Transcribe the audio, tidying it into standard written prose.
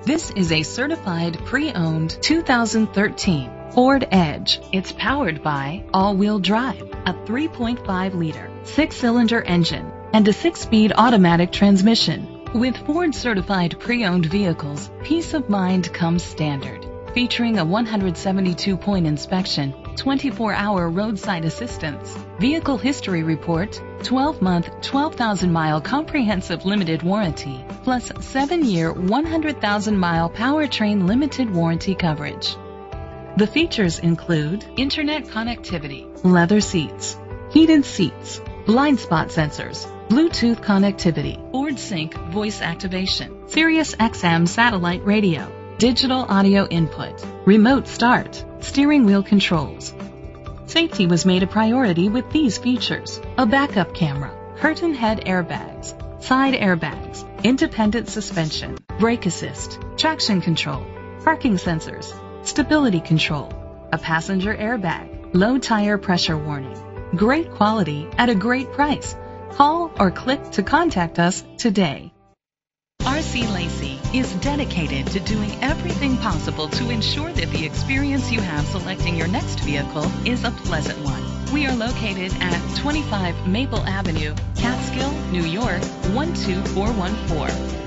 This is a certified pre-owned 2013 Ford Edge. It's powered by all-wheel drive, a 3.5-liter, 6-cylinder engine, and a 6-speed automatic transmission. With Ford certified pre-owned vehicles, peace of mind comes standard. Featuring a 172-point inspection, 24-hour roadside assistance, vehicle history report, 12-month, 12,000-mile comprehensive limited warranty, plus 7-year, 100,000-mile powertrain limited warranty coverage. The features include internet connectivity, leather seats, heated seats, blind spot sensors, Bluetooth connectivity, Ford Sync voice activation, Sirius XM satellite radio, digital audio input, remote start, steering wheel controls. Safety was made a priority with these features: a backup camera, curtain head airbags, side airbags, independent suspension, brake assist, traction control, parking sensors, stability control, a passenger airbag, low tire pressure warning. Great quality at a great price. Call or click to contact us today. RC Lacey is dedicated to doing everything possible to ensure that the experience you have selecting your next vehicle is a pleasant one. We are located at 25 Maple Avenue, Catskill, New York, 12414.